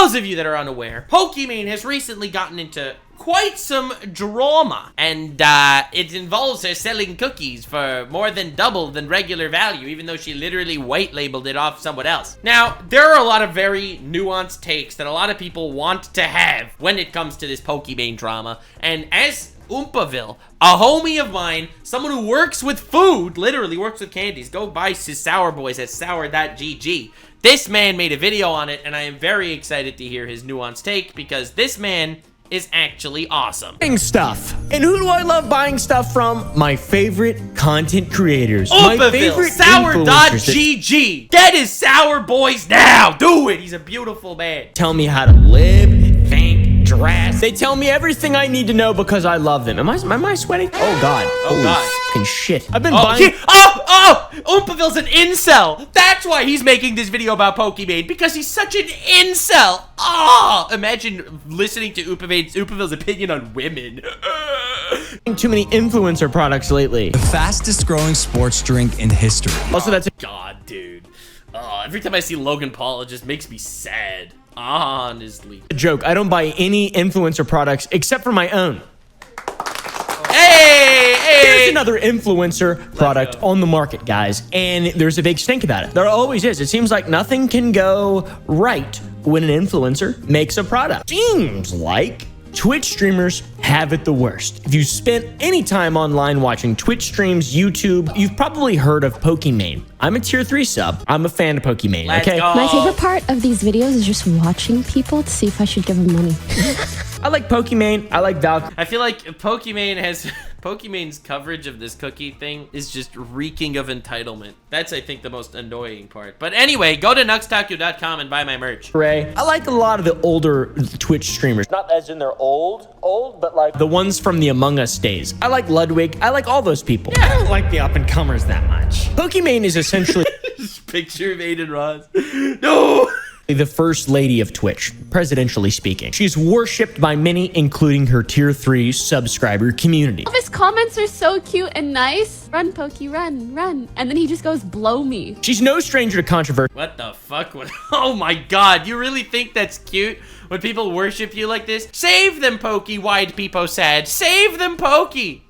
those of you that are unaware, POKIMANE has recently gotten into quite some drama, and it involves her selling cookies for more than double than regular value, even though she literally white labeled it off someone else. Now, there are a lot of very nuanced takes that a lot of people want to have when it comes to this POKIMANE drama, and as Oompaville, a homie of mine, someone who works with food, literally works with candies, go buy his sour boys at sour.gg. This man made a video on it, and I am very excited to hear his nuanced take, because this man is actually awesome. Buying stuff. And who do I love buying stuff from? My favorite content creators. Oompaville, my favorite sour.gg. Get his sour boys now. Do it. He's a beautiful man. Tell me how to live, think, dress. They tell me everything I need to know because I love them. Am I sweating? Oh God. Oh God. Fucking shit. I've been buying. Oompaville's an incel. That's why he's making this video about POKIMANE, because he's such an incel. Imagine listening to Oompaville's opinion on women. Too many influencer products lately. The fastest growing sports drink in history. Also, that's God, dude. Every time I see Logan Paul, it just makes me sad. Honestly. a joke. I don't buy any influencer products except for my own. There's another influencer product on the market, guys, and there's a big stink about it. There always is. It seems like nothing can go right when an influencer makes a product. Seems like Twitch streamers have it the worst. If you spent any time online watching Twitch streams, YouTube, you've probably heard of POKIMANE. I'm a tier 3 sub. I'm a fan of POKIMANE, okay? My favorite part of these videos is just watching people to see if I should give them money. I like POKIMANE. I like Val. I feel like POKIMANE's coverage of this cookie thing is just reeking of entitlement. That's, I think, the most annoying part. But anyway, go to nuxtaku.com and buy my merch. I like a lot of the older Twitch streamers. Not as in they're old, but like the ones from the Among Us days. I like Ludwig. I like all those people. Yeah. I don't like the up-and-comers that much. POKIMANE is essentially Just picture of Aiden Ross. No! the first lady of Twitch, presidentially speaking. She's worshipped by many, including her tier 3 subscriber community. All of his comments are so cute and nice. Run, Pokey, run, run. And then he just goes, blow me. She's no stranger to controversy. What the fuck? Oh my god, you really think that's cute? When people worship you like this? Save them, Pokey, wide peepo sad. Save them, Pokey.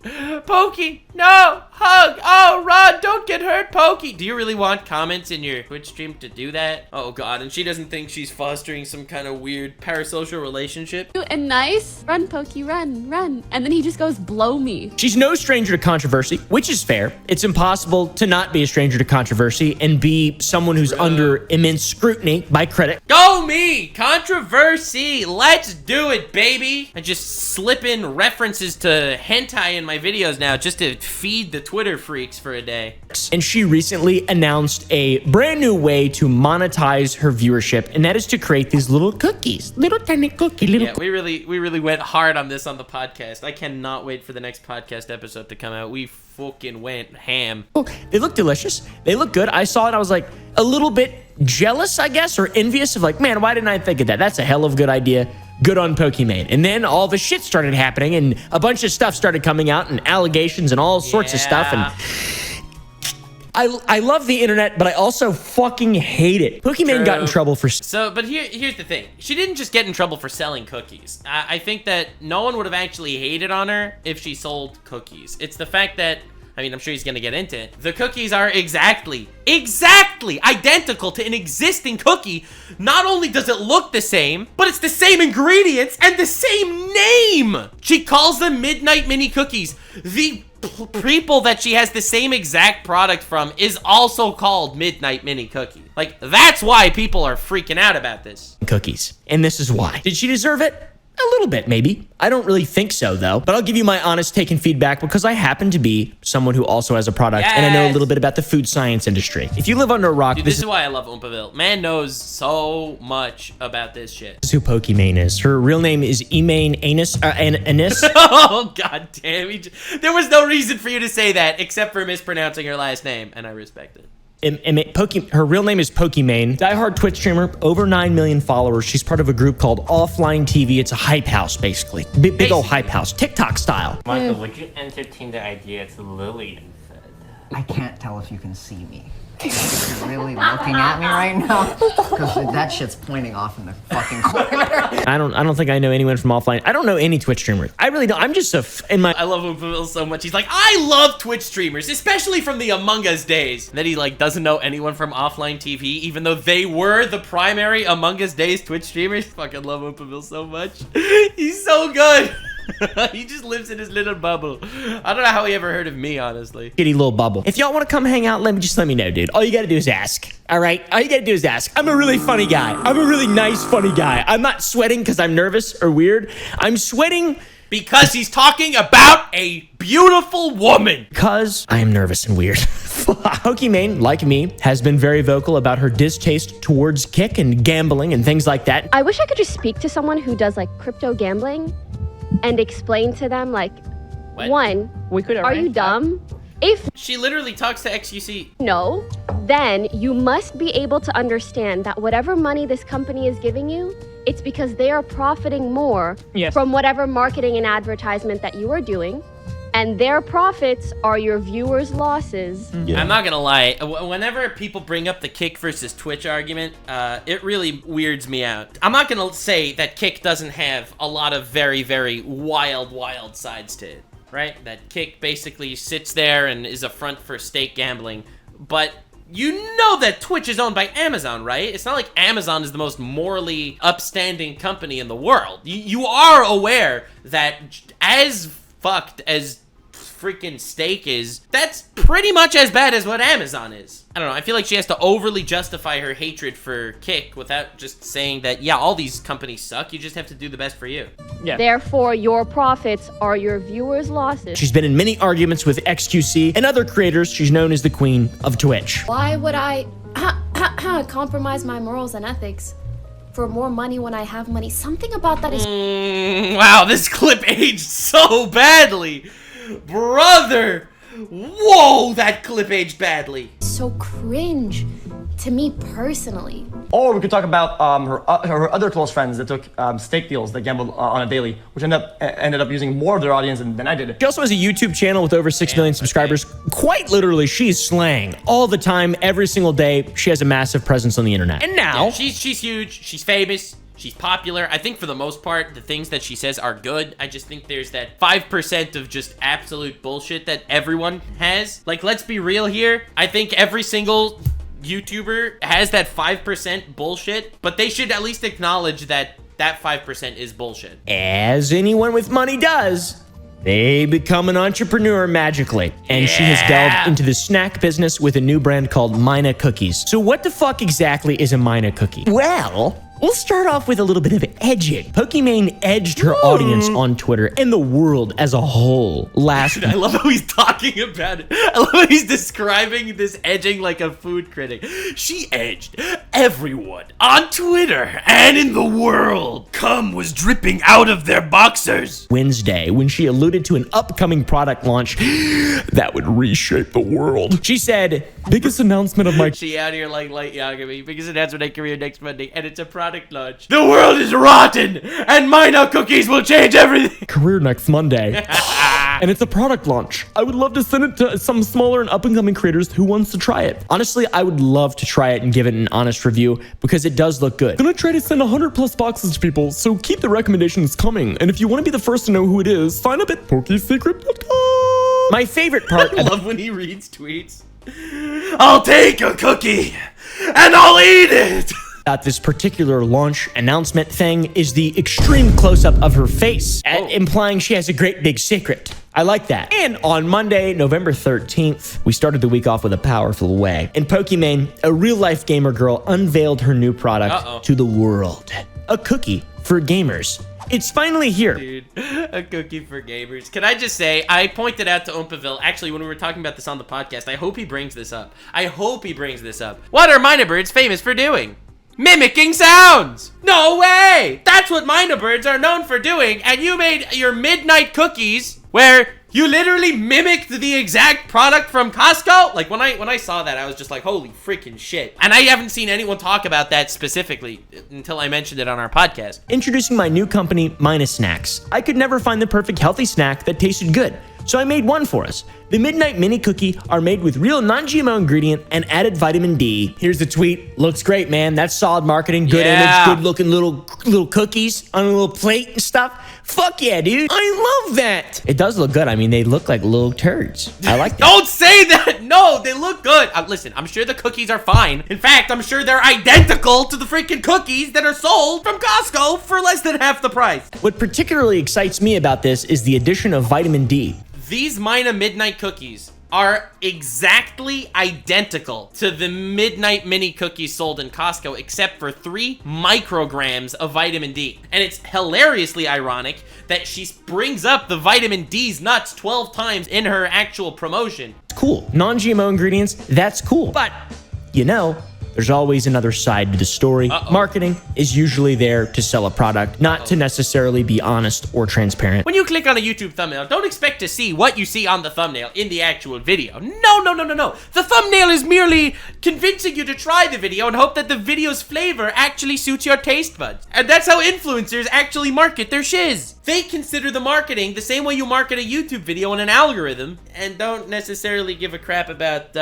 Pokey, no, hug. Oh, run, don't get hurt, Pokey. Do you really want comments in your Twitch stream to do that? Oh god, and she doesn't think she's fostering some kind of weird parasocial relationship? Cute and nice. Run, Pokey, run, run. And then he just goes, blow me. She's no stranger to controversy, which is fair. It's impossible to not be a stranger to controversy and be someone who's under immense scrutiny by credit. Go me! Controversy! Let's do it, baby! I just slip in references to hentai in my videos now just to feed the Twitter freaks for a day. And she recently announced a brand new way to monetize her viewership, and that is to create these little cookies. Little tiny cookie, little. Yeah, we really went hard on this on the podcast. I cannot wait for the next podcast episode to come out. We fucking went ham. Oh, they look delicious. They look good. I saw it. I was like a little bit jealous, I guess, or envious of like, man, why didn't I think of that? That's a hell of a good idea. Good on POKIMANE. And then all the shit started happening and a bunch of stuff started coming out and allegations and all sorts of stuff. And I love the internet, but I also fucking hate it. POKIMANE got in trouble for... But here's the thing. She didn't just get in trouble for selling cookies. I think that no one would have actually hated on her if she sold cookies. It's the fact that, I mean, I'm sure he's gonna get into it. The cookies are exactly identical to an existing cookie. Not only does it look the same, but it's the same ingredients and the same name. She calls them Midnight Mini Cookies. The people that she has the same exact product from is also called Midnight Mini Cookie. Like, that's why people are freaking out about this. Cookies. And this is why. Did she deserve it? A little bit, maybe. I don't really think so, though. But I'll give you my honest take and feedback because I happen to be someone who also has a product, and I know a little bit about the food science industry. If you live under a rock... Dude, this is why I love Oompaville. Man knows so much about this shit. This is who POKIMANE is. Her real name is Emaine Anus. Oh, god damn. There was no reason for you to say that except for mispronouncing her last name, and I respect it. Her real name is POKIMANE. Diehard Twitch streamer, over 9 million followers. She's part of a group called Offline TV. It's a hype house, basically. Big old hype house, TikTok style. Michael, would you entertain the idea to Lily instead? I can't tell if you can see me. You're really looking at me right now? Because that shit's pointing off in the fucking corner. I don't think I know anyone from offline. I don't know any Twitch streamers. I really don't. I'm just I love Oompa so much. He's like, I love Twitch streamers, especially from the Among Us days. And then he like doesn't know anyone from offline TV, even though they were the primary Among Us days Twitch streamers. Fucking love Oompa so much. He's so good. He just lives in his little bubble. I don't know how he ever heard of me, honestly. Kitty little bubble. If y'all want to come hang out, let me know, dude. All you gotta do is ask. All right? All you gotta do is ask. I'm a really funny guy. I'm a really nice, funny guy. I'm not sweating because I'm nervous or weird. I'm sweating because he's talking about a beautiful woman. Because I am nervous and weird. POKIMANE, like me, has been very vocal about her distaste towards kick and gambling and things like that. I wish I could just speak to someone who does like crypto gambling and explain to them like, what? One, are you dumb? If she literally talks to XQC. No, then you must be able to understand that whatever money this company is giving you, it's because they are profiting more from whatever marketing and advertisement that you are doing. And their profits are your viewers' losses. Yeah. I'm not gonna lie, whenever people bring up the Kick versus Twitch argument, it really weirds me out. I'm not gonna say that Kick doesn't have a lot of very, very wild sides to it, right? That Kick basically sits there and is a front for stake gambling, but you know that Twitch is owned by Amazon, right? It's not like Amazon is the most morally upstanding company in the world. You are aware that as fucked as freaking steak is, that's pretty much as bad as what Amazon is. I don't know, I feel like she has to overly justify her hatred for Kick without just saying that, yeah, all these companies suck, you just have to do the best for you. Yeah. Therefore, your profits are your viewers' losses. She's been in many arguments with XQC and other creators. She's known as the queen of Twitch. Why would I compromise my morals and ethics for more money when I have money? Something about that is... Wow, this clip aged so badly. Brother! Whoa, that clip aged badly. So cringe to me personally. Or we could talk about her other close friends that took stake deals that gambled on a daily, which ended up using more of their audience than I did. She also has a YouTube channel with over 6 million subscribers. Quite literally, she's slaying all the time, every single day. She has a massive presence on the internet. And now... Yeah, she's huge, she's famous, she's popular. I think for the most part, the things that she says are good. I just think there's that 5% of just absolute bullshit that everyone has. Like, let's be real here. I think every single YouTuber has that 5% bullshit, but they should at least acknowledge that that 5% is bullshit. As anyone with money does, they become an entrepreneur magically. And she has delved into the snack business with a new brand called Mina Cookies. So what the fuck exactly is a Mina Cookie? Well, we'll start off with a little bit of edging. POKIMANE edged her audience on Twitter and the world as a whole last I love how he's talking about it. I love how he's describing this edging like a food critic. She edged everyone on Twitter and in the world. Cum was dripping out of their boxers. Wednesday, when she alluded to an upcoming product launch that would reshape the world. She said, biggest announcement of my... She out here like light Yagami, biggest announcement of my career next Monday, and it's a product launch. The world is rotten, and Mina Cookies will change everything. Career next Monday. And it's a product launch. I would love to send it to some smaller and up-and-coming creators who wants to try it. Honestly, I would love to try it and give it an honest review because it does look good. I'm gonna try to send 100+ boxes to people, so keep the recommendations coming. And if you want to be the first to know who it is, sign up at pokisecret.com. My favorite part... I love when he reads tweets. I'll take a cookie, and I'll eat it. This particular launch announcement thing is the extreme close-up of her face, implying she has a great big secret. I like that. And on Monday, November 13th, we started the week off with a powerful way. And POKIMANE, a real-life gamer girl, unveiled her new product to the world. A cookie for gamers. It's finally here. Dude, a cookie for gamers. Can I just say, I pointed out to Oompaville, actually, when we were talking about this on the podcast, I hope he brings this up. What are Mina Birds famous for doing? Mimicking sounds! No way! That's what Mina Birds are known for doing, and you made your midnight cookies where you literally mimicked the exact product from Costco? Like, when I saw that, I was just like, holy freaking shit. And I haven't seen anyone talk about that specifically until I mentioned it on our podcast. Introducing my new company, Mina Snacks. I could never find the perfect healthy snack that tasted good. So I made one for us. The Midnight Mini Cookie are made with real non-GMO ingredient and added vitamin D. Here's the tweet. Looks great, man. That's solid marketing. Good image, good looking little cookies on a little plate and stuff. Fuck yeah, dude. I love that. It does look good. I mean, they look like little turds. I like that. Don't say that. No, they look good. Listen, I'm sure the cookies are fine. In fact, I'm sure they're identical to the freaking cookies that are sold from Costco for less than half the price. What particularly excites me about this is the addition of vitamin D. These Mina Midnight cookies are exactly identical to the Midnight Mini cookies sold in Costco, except for 3 micrograms of vitamin D. And it's hilariously ironic that she brings up the vitamin D's nuts 12 times in her actual promotion. Cool. Non-GMO ingredients, that's cool. But, you know, there's always another side to the story. Marketing is usually there to sell a product, not to necessarily be honest or transparent. When you click on a YouTube thumbnail, don't expect to see what you see on the thumbnail in the actual video. No, no, no, no, no. The thumbnail is merely convincing you to try the video and hope that the video's flavor actually suits your taste buds. And that's how influencers actually market their shiz. They consider the marketing the same way you market a YouTube video in an algorithm and don't necessarily give a crap about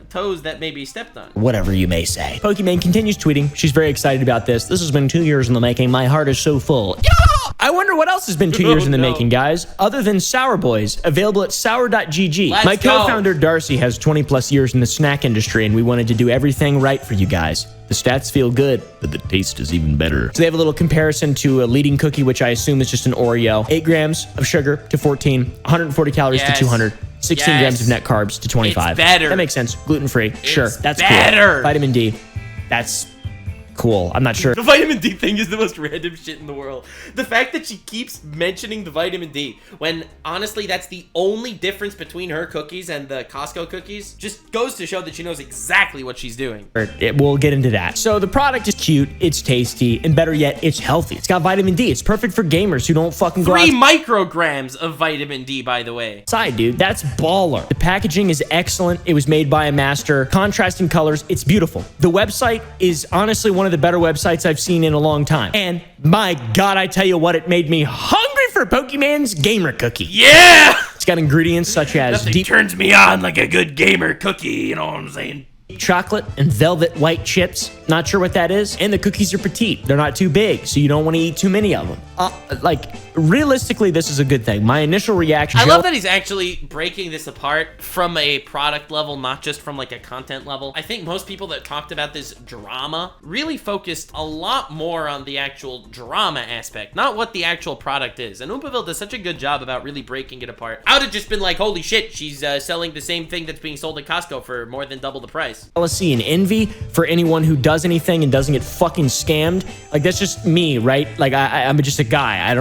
toes that may be stepped on. Whatever you may say. Pokimane continues tweeting. She's very excited about this. This has been 2 years in the making. My heart is so full. Yeah! I wonder what else has been 2 years in the making, guys, other than Sour Boys, available at sour.gg. My co-founder Darcy has 20 plus years in the snack industry, and we wanted to do everything right for you guys. The stats feel good, but the taste is even better. So they have a little comparison to a leading cookie, which I assume is just an Oreo. 8 grams of sugar to 14, 140 calories to 200, 16 grams of net carbs to 25. It's better. That makes sense. Gluten-free. Sure, that's better. Cool. Vitamin D. That's cool. I'm not sure. The vitamin D thing is the most random shit in the world. The fact that she keeps mentioning the vitamin D, when honestly that's the only difference between her cookies and the Costco cookies, just goes to show that she knows exactly what she's doing. We'll get into that. So the product is cute, it's tasty, and better yet, it's healthy. It's got vitamin D. It's perfect for gamers who don't fucking go 3 micrograms of vitamin D, by the way. Side, dude. That's baller. The packaging is excellent. It was made by a master. Contrasting colors. It's beautiful. The website is honestly one of the better websites I've seen in a long time. And my God, I tell you what, it made me hungry for Pokimane's gamer cookie. Yeah! It's got ingredients such as Nothing turns me on like a good gamer cookie, you know what I'm saying? Chocolate and velvet white chips. Not sure what that is. And the cookies are petite. They're not too big, so you don't want to eat too many of them. Realistically, this is a good thing. My initial reaction... I love that he's actually breaking this apart from a product level, not just from like a content level. I think most people that talked about this drama really focused a lot more on the actual drama aspect, not what the actual product is. And Oompaville does such a good job about really breaking it apart. I would have just been like, holy shit, she's selling the same thing that's being sold at Costco for more than double the price. Jealousy and envy for anyone who does anything and doesn't get fucking scammed. Like, that's just me, right? Like, I'm just a guy.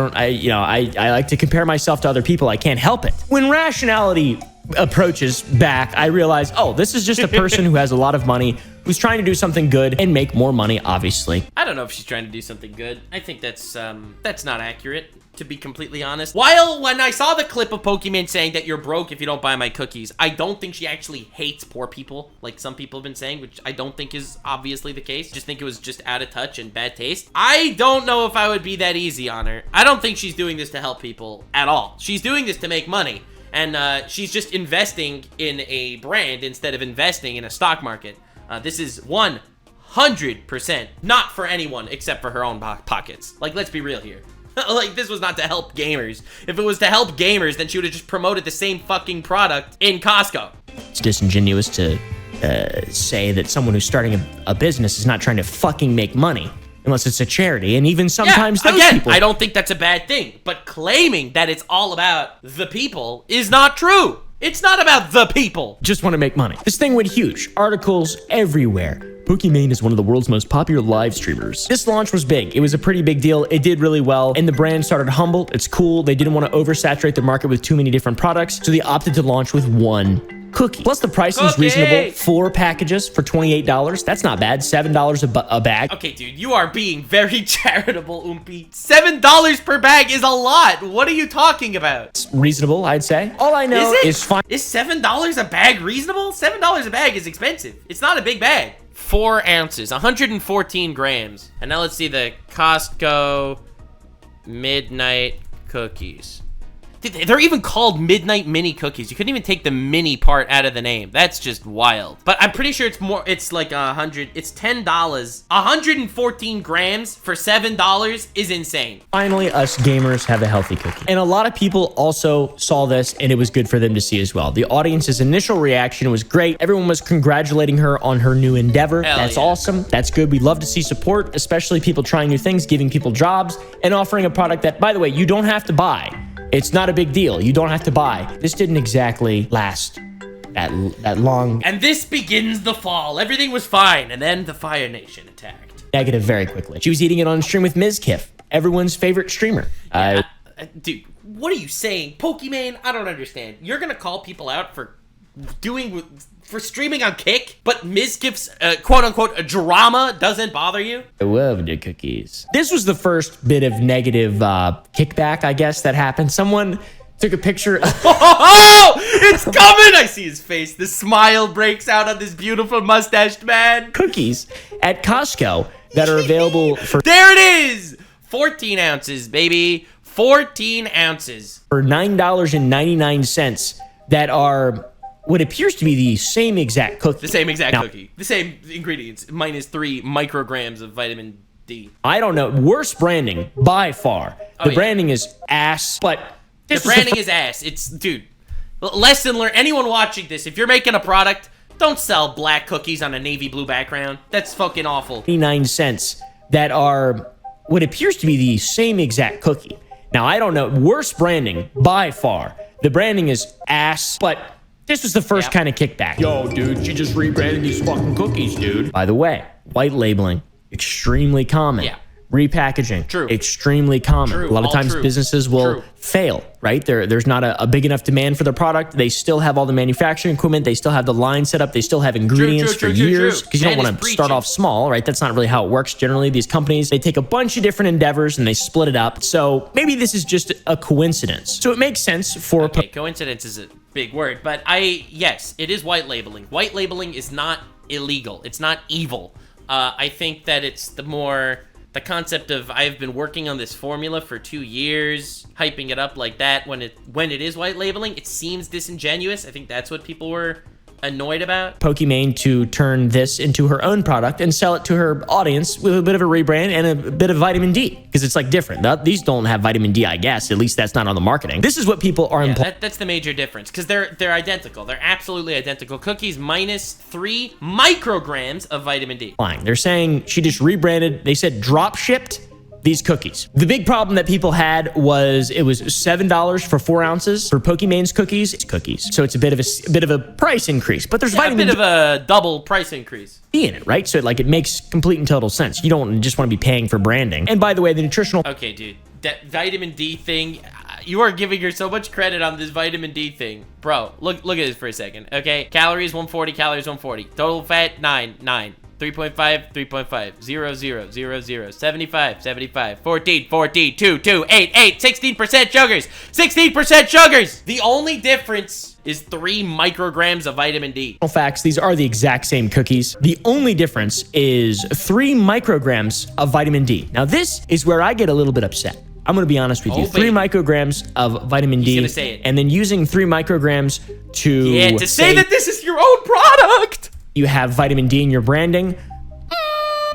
I like to compare myself to other people. I can't help it. When rationality approaches back, I realize, oh, this is just a person who has a lot of money, who's trying to do something good and make more money, obviously. I don't know if she's trying to do something good. I think that's not accurate, to be completely honest. While when I saw the clip of Pokimane saying that you're broke if you don't buy my cookies, I don't think she actually hates poor people, like some people have been saying, which I don't think is obviously the case. Just think it was just out of touch and bad taste. I don't know if I would be that easy on her. I don't think she's doing this to help people at all. She's doing this to make money. And she's just investing in a brand instead of investing in a stock market. This is 100% not for anyone except for her own pockets. Like, let's be real here. Like, this was not to help gamers. If it was to help gamers, then she would have just promoted the same fucking product in Costco. It's disingenuous to say that someone who's starting a business is not trying to fucking make money. Unless it's a charity, and even sometimes those people... I don't think that's a bad thing, but claiming that it's all about the people is not true. It's not about the people. Just want to make money. This thing went huge. Articles everywhere. Pokimane is one of the world's most popular live streamers. This launch was big. It was a pretty big deal. It did really well, and the brand started humble. It's cool. They didn't want to oversaturate the market with too many different products, so they opted to launch with one cookie. Plus, the pricing is reasonable. 4 packages for $28. That's not bad. $7 a bag. Okay, dude, you are being very charitable, Oompy. $7 per bag is a lot. What are you talking about? It's reasonable, I'd say. All I know is fine. Is $7 a bag reasonable? $7 a bag is expensive. It's not a big bag. 4 ounces, 114 grams. And now let's see the Costco Midnight Cookies. They're even called Midnight Mini Cookies. You couldn't even take the mini part out of the name. That's just wild. But I'm pretty sure it's like it's $10. 114 grams for $7 is insane. Finally, us gamers have a healthy cookie. And a lot of people also saw this, and it was good for them to see as well. The audience's initial reaction was great. Everyone was congratulating her on her new endeavor. That's awesome. That's good. We love to see support, especially people trying new things, giving people jobs, and offering a product that, by the way, you don't have to buy. It's not a big deal. You don't have to buy. This didn't exactly last that long. And this begins the fall. Everything was fine, and then the Fire Nation attacked. Negative very quickly. She was eating it on stream with Ms. Kiff, everyone's favorite streamer. Dude, what are you saying? Pokimane, I don't understand. You're gonna call people out for streaming on Kick, but Ms. Kiff's quote-unquote drama doesn't bother you? I love the cookies. This was the first bit of negative kickback, I guess, that happened. Someone took a picture. Oh, it's coming! I see his face. The smile breaks out on this beautiful mustached man. Cookies at Costco that are available for... There it is! 14 ounces, baby. 14 ounces. For $9.99 that are what appears to be the same exact cookie. The same exact cookie. The same ingredients, minus 3 micrograms of vitamin D. I don't know. Worst branding by far. The branding is ass, but... The branding is ass. It's, dude, lesson learned. Anyone watching this, if you're making a product, don't sell black cookies on a navy blue background. That's fucking awful. 99 cents that are what appears to be the same exact cookie. Now, I don't know. Worst branding by far. The branding is ass, but this was the first kind of kickback. Yo, dude, she just rebranded these fucking cookies, dude. By the way, white labeling, extremely common. Yeah. Repackaging, True. Extremely common. True. A lot of times businesses will fail, right? There's not a big enough demand for the product. They still have all the manufacturing equipment. They still have the line set up. They still have ingredients for years because you don't want to start off small, right? That's not really how it works generally. These companies, they take a bunch of different endeavors and they split it up. So maybe this is just a coincidence. So it makes sense for... Okay, coincidence is a big word, but yes, it is white labeling. White labeling is not illegal. It's not evil. I think that it's the concept of I've been working on this formula for 2 years, hyping it up like that when it is white labeling, it seems disingenuous. I think that's what people were annoyed about. Pokimane to turn this into her own product and sell it to her audience with a bit of a rebrand and a bit of vitamin D, because it's like different. These don't have vitamin D, I guess. At least that's not on the marketing. This is what people are implying. That's the major difference, because they're identical. They're absolutely identical. Cookies minus 3 micrograms of vitamin D. They're saying she just rebranded. They said drop shipped these cookies. The big problem that people had was it was $7 for 4 ounces for Pokimane's cookies. It's cookies, so it's a bit of a price increase. But there's vitamin D. A bit of a double price increase in it, right? So it makes complete and total sense. You don't just want to be paying for branding. And by the way, the nutritional... Okay, dude, that vitamin D thing, you are giving her so much credit on this vitamin D thing. Bro, look at this for a second, okay? Calories 140, calories 140. Total fat 9. 3.5, 3.5, 0, 0, 0, 0, 75, 75, 14, 14, 2, 2, 8, 8, 16% sugars, 16% sugars. The only difference is 3 micrograms of vitamin D. Facts, these are the exact same cookies. The only difference is 3 micrograms of vitamin D. Now, this is where I get a little bit upset. I'm going to be honest with you. 3 micrograms of vitamin D. He's gonna say it. And then using 3 micrograms to say that this is your own product. You have vitamin D in your branding.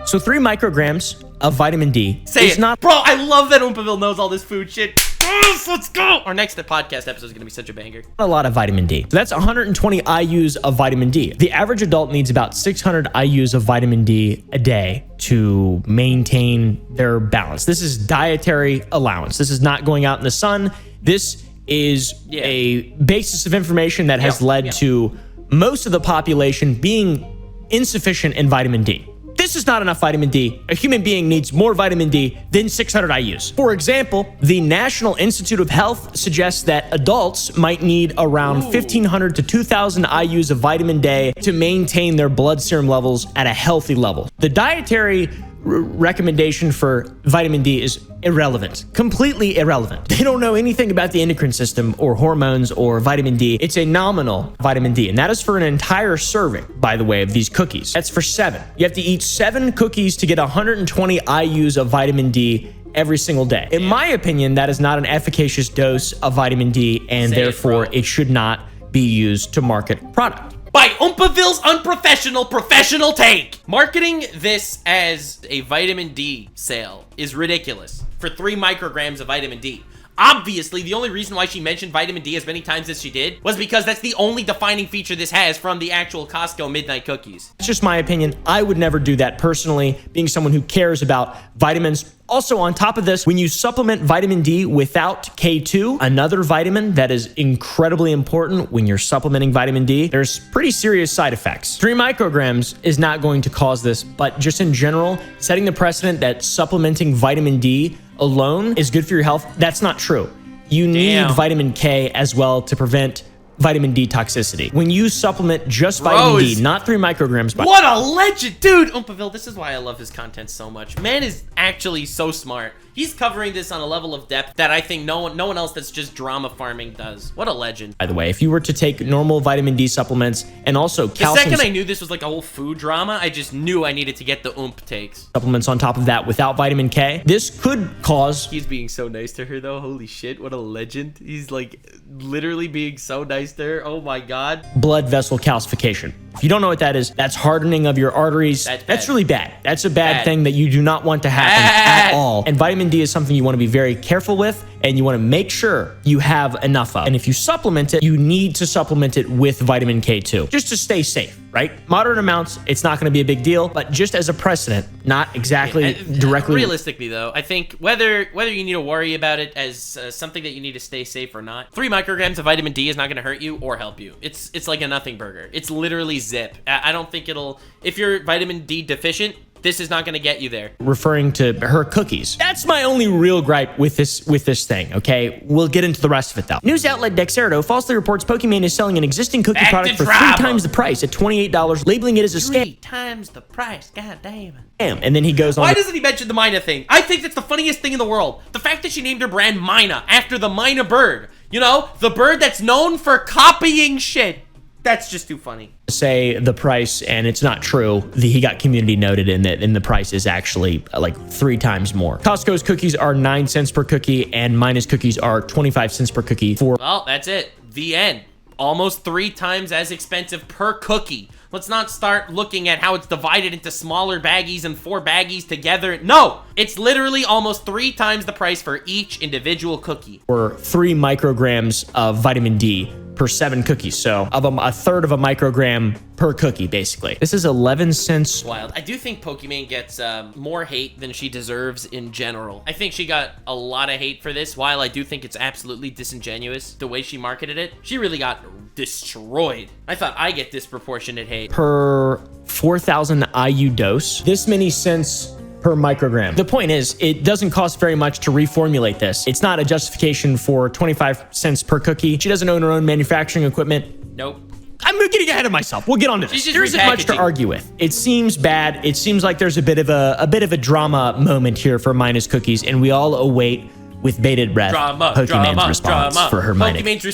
So 3 micrograms of vitamin D is not... Bro, I love that Oompaville knows all this food shit. Yes, let's go. Our next podcast episode is going to be such a banger. A lot of vitamin D. So that's 120 IUs of vitamin D. The average adult needs about 600 IUs of vitamin D a day to maintain their balance. This is dietary allowance. This is not going out in the sun. This is a basis of information that has led to most of the population being insufficient in vitamin D. This is not enough vitamin D. A human being needs more vitamin D than 600 IUs. For example, the National Institute of Health suggests that adults might need around 1,500 to 2,000 IUs of vitamin D to maintain their blood serum levels at a healthy level. The dietary recommendation for vitamin D is irrelevant, completely irrelevant. They don't know anything about the endocrine system or hormones or vitamin D. It's a nominal vitamin D, and that is for an entire serving, by the way, of these cookies. That's for 7. You have to eat 7 cookies to get 120 IUs of vitamin D every single day. In my opinion, that is not an efficacious dose of vitamin D, and therefore it should not be used to market product. By Oompaville's unprofessional professional take. Marketing this as a vitamin D sale is ridiculous for 3 micrograms of vitamin D. Obviously, the only reason why she mentioned vitamin D as many times as she did was because that's the only defining feature this has from the actual Costco midnight cookies. It's just my opinion. I would never do that personally, being someone who cares about vitamins. Also, on top of this, when you supplement vitamin D without K2, another vitamin that is incredibly important when you're supplementing vitamin D, there's pretty serious side effects. 3 micrograms is not going to cause this, but just in general, setting the precedent that supplementing vitamin D alone is good for your health, that's not true. You need vitamin K as well to prevent vitamin D toxicity. When you supplement just vitamin D, not 3 micrograms. What a legend, dude! Oompaville, this is why I love his content so much. Man is actually so smart. He's covering this on a level of depth that I think no one else that's just drama farming does. What a legend. By the way, if you were to take normal vitamin D supplements and also calcium... The second I knew this was like a whole food drama, I just knew I needed to get the oomph takes. Supplements on top of that without vitamin K, this could cause... He's being so nice to her though. Holy shit, what a legend. He's like literally being so nice to her. Oh my god. Blood vessel calcification. If you don't know what that is, that's hardening of your arteries. That's really bad. That's a bad thing that you do not want to happen at all. And vitamin D is something you want to be very careful with, and you want to make sure you have enough of. And if you supplement it, you need to supplement it with vitamin K2, just to stay safe, right? Moderate amounts, it's not going to be a big deal, but just as a precedent, not exactly directly. Realistically though, I think whether you need to worry about it as something that you need to stay safe or not, 3 micrograms of vitamin D is not going to hurt you or help you. It's like a nothing burger. It's literally zip. I don't think it'll, if you're vitamin D deficient, this is not going to get you there. Referring to her cookies. That's my only real gripe with this thing, okay? We'll get into the rest of it, though. News outlet Dexerto falsely reports Pokimane is selling an existing cookie product for 3 times the price at $28, labeling it as a scam. 3 times the price, god damn it. And then he goes on. Why doesn't he mention the Mina thing? I think that's the funniest thing in the world. The fact that she named her brand Mina after the Mina bird. You know, the bird that's known for copying shit. That's just too funny. Say the price, and it's not true. He got community noted in that, and the price is actually like 3 times more. Costco's cookies are 9 cents per cookie, and Mina's cookies are 25 cents per cookie. Well, that's it. The end. Almost 3 times as expensive per cookie. Let's not start looking at how it's divided into smaller baggies and 4 baggies together. No, it's literally almost 3 times the price for each individual cookie. Or 3 micrograms of vitamin D per 7 cookies. So of a third of a microgram per cookie, basically. This is 11 cents. Wild. I do think Pokimane gets more hate than she deserves in general. I think she got a lot of hate for this. While I do think it's absolutely disingenuous the way she marketed it, she really got destroyed. I thought I get disproportionate hate. Per 4,000 IU dose, this many cents per microgram. The point is, it doesn't cost very much to reformulate this. It's not a justification for 25 cents per cookie. She doesn't own her own manufacturing equipment. Nope. I'm getting ahead of myself. We'll get on to this. There isn't much to argue with. It seems bad. It seems like there's a bit of a drama moment here for Mina's cookies, and we all await with bated breath Pokimane's response for her Pokimane's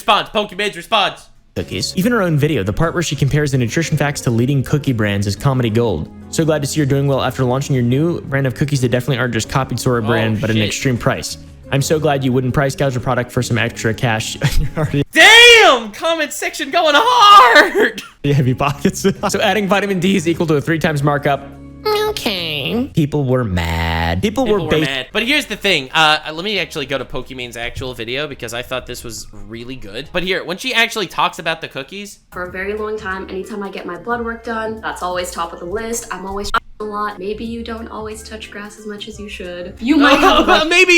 response. Cookies. Even her own video, the part where she compares the nutrition facts to leading cookie brands, is comedy gold. So glad to see you're doing well after launching your new brand of cookies that definitely aren't just copied Sora brand, but an extreme price. I'm so glad you wouldn't price gouge a product for some extra cash. Damn! Comment section going hard! Heavy pockets. So adding vitamin D is equal to a 3 times markup. Okay. People were mad. People were mad. But here's the thing. Let me actually go to Pokimane's actual video because I thought this was really good. But here, when she actually talks about the cookies. For a very long time, anytime I get my blood work done, that's always top of the list. I'm always a lot. Maybe you don't always touch grass as much as you should. You might have maybe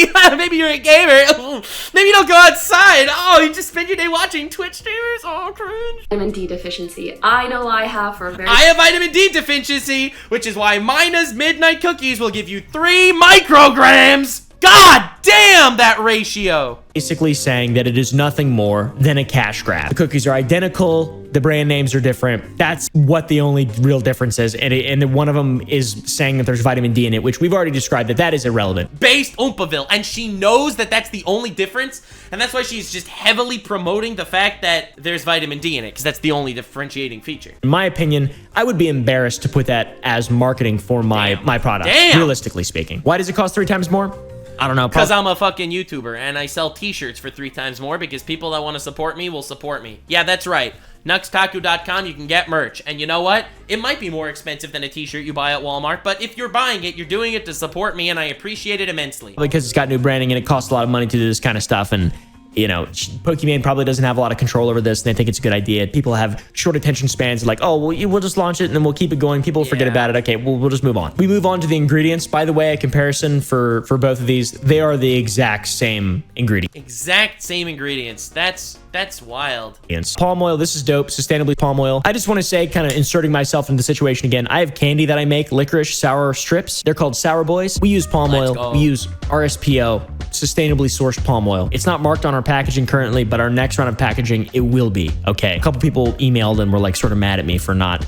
you're a gamer. Maybe you don't go outside. Oh, you just spend your day watching Twitch streamers. Oh, cringe. Vitamin D deficiency. I know I have for a very I have vitamin D deficiency, which is why Mina's midnight cookies will give you 3 micrograms. God damn that ratio. Basically saying that it is nothing more than a cash grab. The cookies are identical. The brand names are different. That's what the only real difference is. And one of them is saying that there's vitamin D in it, which we've already described that is irrelevant. Based Oompaville. And she knows that that's the only difference. And that's why she's just heavily promoting the fact that there's vitamin D in it, because that's the only differentiating feature. In my opinion, I would be embarrassed to put that as marketing for my product, realistically speaking. Why does it cost 3 times more? I don't know. Because I'm a fucking YouTuber and I sell t-shirts for 3 times more because people that want to support me will support me. Yeah, that's right. Nuxtaku.com, you can get merch. And you know what? It might be more expensive than a t-shirt you buy at Walmart, but if you're buying it, you're doing it to support me, and I appreciate it immensely. Because it's got new branding and it costs a lot of money to do this kind of stuff, and you know, Pokimane probably doesn't have a lot of control over this, and they think it's a good idea. People have short attention spans, like, oh, well, we'll just launch it and then we'll keep it going. People forget about it. Okay, we'll just move on. We move on to the ingredients. By the way, a comparison for both of these, they are the exact same ingredient. Exact same ingredients. That's wild. Palm oil, this is dope. Sustainably palm oil. I just want to say, kind of inserting myself into the situation again, I have candy that I make, licorice sour strips. They're called Sour Boys. We use palm oil. We use RSPO, sustainably sourced palm oil. It's not marked on our packaging currently, but our next round of packaging, it will be. Okay. A couple people emailed and were like sort of mad at me for not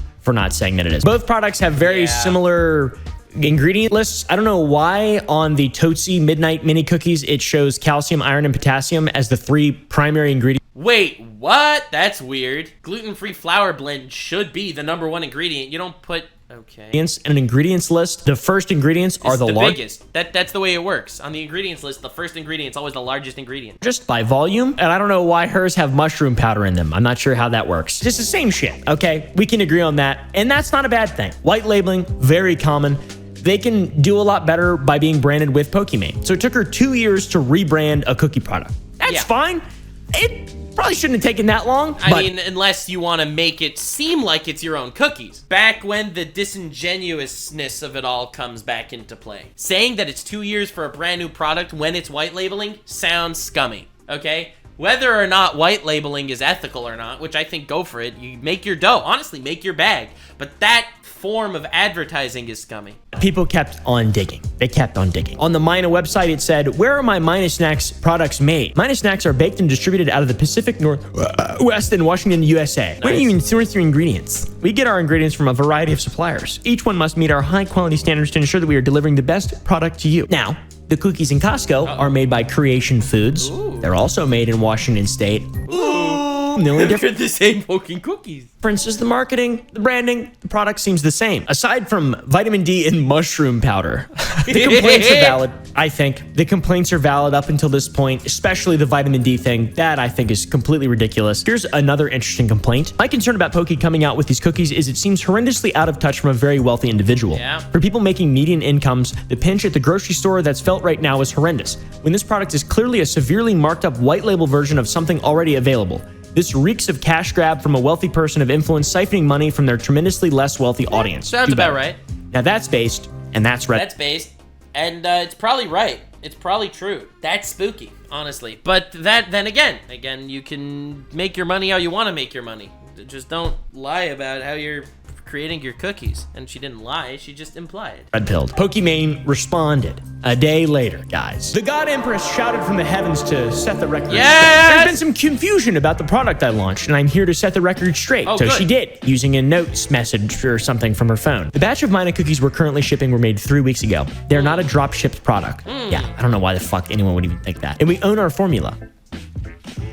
saying that it is. Both products have very similar ingredient lists. I don't know why on the Tootsie Midnight Mini Cookies, it shows calcium, iron, and potassium as the 3 primary ingredients. Wait, what? That's weird. Gluten-free flour blend should be the #1 ingredient. You don't put... Okay. And an ingredients list, the first ingredients are the biggest. That's the way it works. On the ingredients list, the first ingredient is always the largest ingredient. Just by volume, and I don't know why hers have mushroom powder in them. I'm not sure how that works. Just the same shit, okay? We can agree on that, and that's not a bad thing. White labeling, very common. They can do a lot better by being branded with Pokimane. So it took her 2 years to rebrand a cookie product. That's fine. It probably shouldn't have taken that long. I mean, unless you want to make it seem like it's your own cookies. Back when the disingenuousness of it all comes back into play. Saying that it's 2 years for a brand new product when it's white labeling sounds scummy, okay? Whether or not white labeling is ethical or not, which I think go for it, you make your dough. Honestly, make your bag. But that form of advertising is scummy. People kept on digging. They kept on digging. On the Mina website, it said, where are my Mina Snacks products made? Mina Snacks are baked and distributed out of the Pacific Northwest in Washington, USA. Nice. Where do you even source your ingredients? We get our ingredients from a variety of suppliers. Each one must meet our high quality standards to ensure that we are delivering the best product to you. Now, the cookies in Costco are made by Creation Foods. Ooh. They're also made in Washington State. Ooh. The only difference, the same fucking cookies. Difference is the marketing, the branding, the product seems the same. Aside from vitamin D and mushroom powder, the complaints are valid. I think the complaints are valid up until this point, especially the vitamin D thing. That I think is completely ridiculous. Here's another interesting complaint. My concern about Poki coming out with these cookies is it seems horrendously out of touch from a very wealthy individual. Yeah. For people making median incomes, the pinch at the grocery store that's felt right now is horrendous, when this product is clearly a severely marked up white label version of something already available. This reeks of cash grab from a wealthy person of influence siphoning money from their tremendously less wealthy audience. Sounds about right. Now that's based, and that's right. That's based, and it's probably right. It's probably true. That's spooky, honestly. But then again, you can make your money how you want to make your money. Just don't lie about how you're creating your cookies. And she didn't lie, she just implied. Red-pilled. Pokimane responded a day later, guys. The God Empress shouted from the heavens to set the record straight. There's been some confusion about the product I launched, and I'm here to set the record straight. So she did, using a notes message or something from her phone. The batch of Mina cookies we're currently shipping were made 3 weeks ago. They're not a drop-shipped product. Yeah, I don't know why the fuck anyone would even think that. And we own our formula.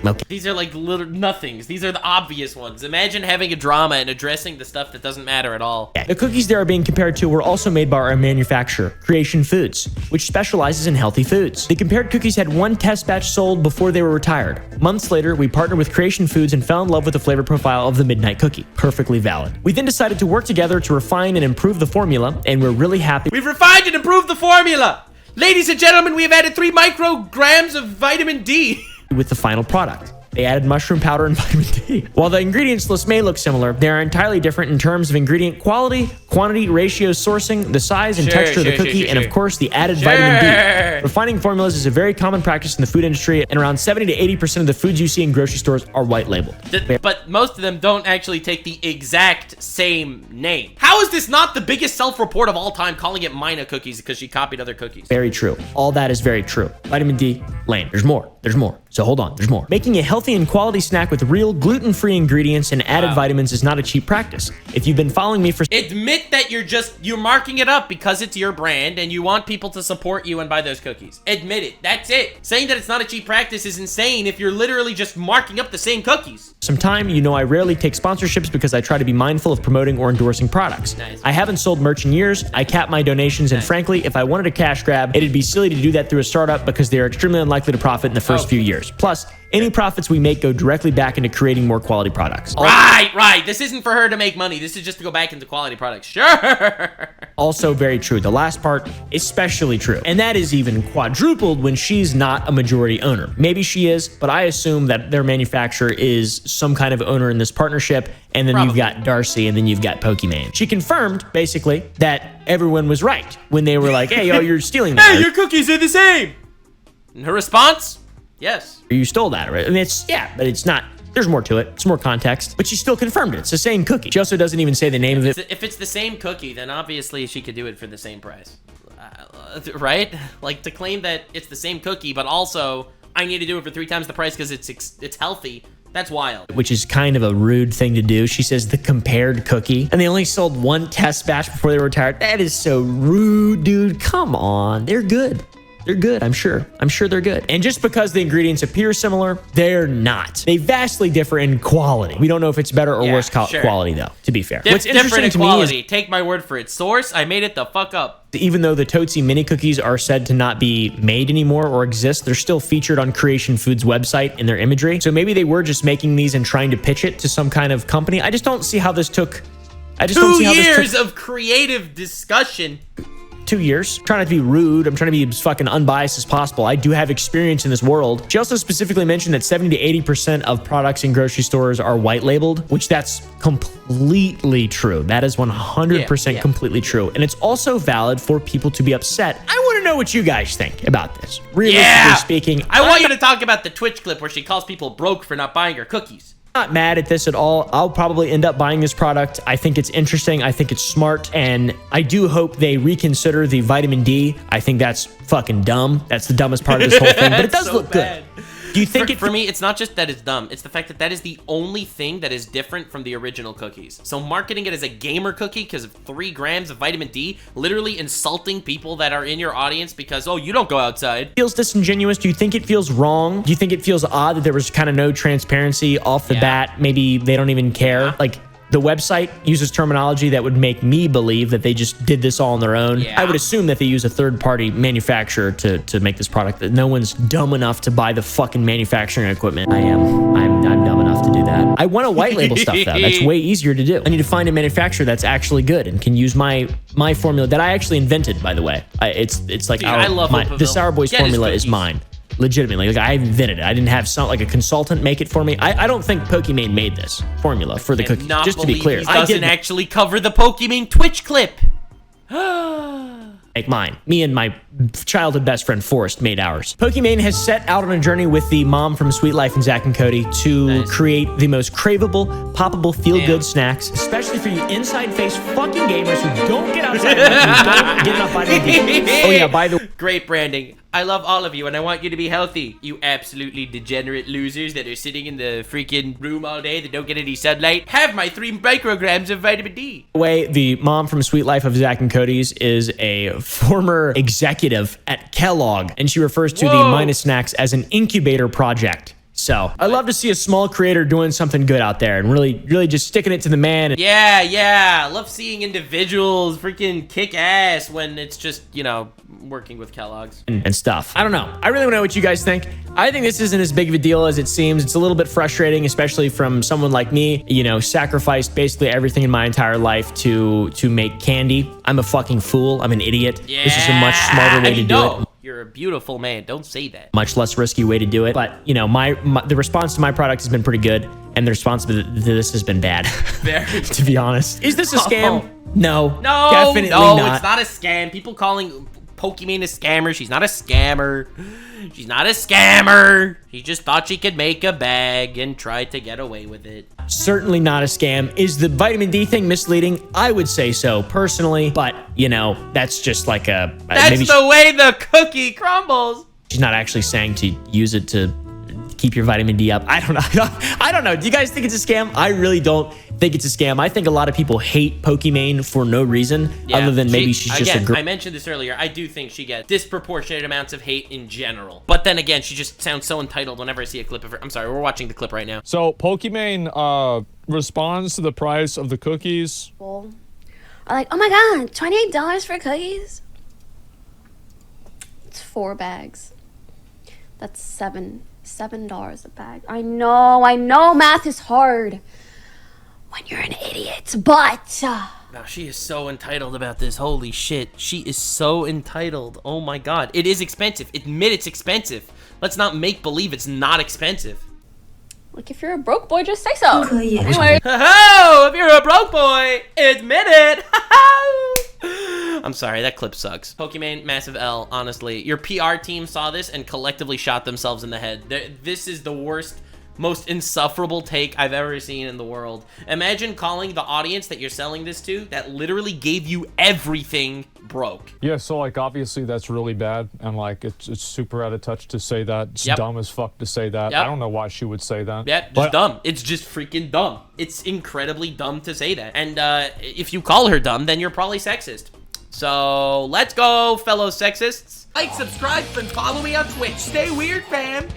Okay. These are like little nothings. These are the obvious ones. Imagine having a drama and addressing the stuff that doesn't matter at all. The cookies they are being compared to were also made by our manufacturer, Creation Foods, which specializes in healthy foods. The compared cookies had 1 test batch sold before they were retired. Months later, we partnered with Creation Foods and fell in love with the flavor profile of the Midnight Cookie. Perfectly valid. We then decided to work together to refine and improve the formula, and we're really happy. We've refined and improved the formula! Ladies and gentlemen, we have added 3 micrograms of vitamin D. With the final product. They added mushroom powder and vitamin D. While the ingredients list may look similar, they are entirely different in terms of ingredient quality, quantity, ratio, sourcing, the size and texture of the cookie, and of course, the added vitamin D. Refining formulas is a very common practice in the food industry, and around 70 to 80% of the foods you see in grocery stores are white labeled. But most of them don't actually take the exact same name. How is this not the biggest self-report of all time, calling it Mina cookies because she copied other cookies? Very true. All that is very true. Vitamin D, lame. There's more. There's more. So So hold on, there's more. Making a healthy and quality snack with real gluten-free ingredients and added vitamins is not a cheap practice. If you've been following me for— Admit that you're marking it up because it's your brand and you want people to support you and buy those cookies. Admit it. That's it. Saying that it's not a cheap practice is insane if you're literally just marking up the same cookies. some time, you know I rarely take sponsorships because I try to be mindful of promoting or endorsing products. Nice. I haven't sold merch in years, I cap my donations, and frankly, if I wanted a cash grab, it'd be silly to do that through a startup because they are extremely unlikely to profit in the first few years. Plus, any profits we make go directly back into creating more quality products. Right. This isn't for her to make money. This is just to go back into quality products. Sure. Also very true. The last part, especially true. And that is even quadrupled when she's not a majority owner. Maybe she is, but I assume that their manufacturer is some kind of owner in this partnership. And then you've got Darcy, and then you've got POKIMANE. She confirmed, basically, that everyone was right when they were like, hey, yo, you're stealing that. Hey, your cookies are the same. And her response? Yes. You stole that, right? I mean, but it's not. There's more to it. It's more context. But she still confirmed it. It's the same cookie. She also doesn't even say the name of it. If it's the same cookie, then obviously she could do it for the same price. Right? Like, to claim that it's the same cookie, but also I need to do it for 3 times the price because it's healthy. That's wild. Which is kind of a rude thing to do. She says the compared cookie. And they only sold 1 test batch before they were retired. That is so rude, dude. Come on. They're good. They're good, I'm sure. I'm sure they're good. And just because the ingredients appear similar, they're not. They vastly differ in quality. We don't know if it's better or worse quality, though, to be fair. What's different in to quality. Me is, take my word for it. Source, I made it the fuck up. Even though the Tootsie mini cookies are said to not be made anymore or exist, they're still featured on Creation Foods' website in their imagery. So maybe they were just making these and trying to pitch it to some kind of company. I just don't see how this took... 2 years of creative discussion. 2 years. I'm trying not to be rude. I'm trying to be as fucking unbiased as possible. I do have experience in this world. She also specifically mentioned that 70 to 80% of products in grocery stores are white labeled, which that's completely true. That is 100% completely true. And it's also valid for people to be upset. I want to know what you guys think about this. Realistically speaking, I want you to talk about the Twitch clip where she calls people broke for not buying her cookies. Not mad at this at all. I'll probably end up buying this product. I think it's interesting. I think it's smart. And I do hope they reconsider the vitamin D. I think that's fucking dumb. That's the dumbest part of this whole thing. But it does look good. Do you think for me, it's not just that it's dumb. It's the fact that that is the only thing that is different from the original cookies. So marketing it as a gamer cookie because of 3 grams of vitamin D, literally insulting people that are in your audience because, oh, you don't go outside. Feels disingenuous. Do you think it feels wrong? Do you think it feels odd that there was kind of no transparency off the bat? Maybe they don't even care. Like, the website uses terminology that would make me believe that they just did this all on their own. I would assume that they use a third-party manufacturer to make this product, that no one's dumb enough to buy the fucking manufacturing equipment. I'm dumb enough to do that. I want to white label stuff, though. That's way easier to do. I need to find a manufacturer that's actually good and can use my formula that I actually invented, by the way. It's like, the Sour Boys formula is mine. Legitimately, like I invented it. I didn't have like a consultant make it for me. I don't think POKIMANE made this formula for the cookie. Just to be clear, he doesn't actually cover the POKIMANE Twitch clip. Make mine. Me and my childhood best friend Forrest made ours. POKIMANE has set out on a journey with the mom from Sweet Life and Zach and Cody to create the most craveable, poppable, feel-good snacks, especially for you inside-face fucking gamers who don't get outside and don't get enough vitamin D. Oh yeah, by the way. Great branding. I love all of you, and I want you to be healthy. You absolutely degenerate losers that are sitting in the freaking room all day that don't get any sunlight. Have my 3 micrograms of vitamin D. By the way, the mom from Sweet Life of Zach and Cody's is a former executive at Kellogg, and she refers to the Minus Snacks as an incubator project. So I love to see a small creator doing something good out there and really just sticking it to the man. Yeah. I love seeing individuals freaking kick ass when it's just, you know, working with Kellogg's and stuff. I don't know. I really want to know what you guys think. I think this isn't as big of a deal as it seems. It's a little bit frustrating, especially from someone like me, you know, sacrificed basically everything in my entire life to make candy. I'm a fucking fool. I'm an idiot. Yeah. This is a much smarter way to do it. You're a beautiful man. Don't say that. Much less risky way to do it. But, you know, the response to my product has been pretty good, and the response to this has been bad, to be honest. Is this a scam? No, definitely not. It's not a scam. People calling POKIMANE a scammer. She's not a scammer. She's not a scammer. She just thought she could make a bag and tried to get away with it. Certainly not a scam. Is the vitamin D thing misleading? I would say so, personally. But, you know, that's just like a... That's the way the cookie crumbles. She's not actually saying to use it to keep your vitamin D up. I don't know. I don't know. Do you guys think it's a scam? I really don't think it's a scam. I think a lot of people hate POKIMANE for no reason other than maybe she's just a girl. I mentioned this earlier. I do think she gets disproportionate amounts of hate in general. But then again, she just sounds so entitled whenever I see a clip of her. I'm sorry, we're watching the clip right now. So POKIMANE responds to the price of the cookies. Are like, oh my god, $28 for cookies? It's 4 bags. That's $7 a bag. I know math is hard when you're an idiot, but Now, she is so entitled about this. Holy shit. She is so entitled. Oh my god. It is expensive. Admit it's expensive. Let's not make believe it's not expensive. like if you're a broke boy, just say so. Anyway. If you're a broke boy, admit it. I'm sorry, that clip sucks. POKIMANE, massive L, honestly. Your PR team saw this and collectively shot themselves in the head. This is the worst, most insufferable take I've ever seen in the world. Imagine calling the audience that you're selling this to that literally gave you everything broke. Yeah, so like obviously that's really bad, and like it's super out of touch to say that. It's dumb as fuck to say that. I don't know why she would say that. Yeah, just dumb. It's just freaking dumb. It's incredibly dumb to say that. And if you call her dumb, then you're probably sexist. So let's go, fellow sexists. Like, subscribe, and follow me on Twitch. Stay weird, fam.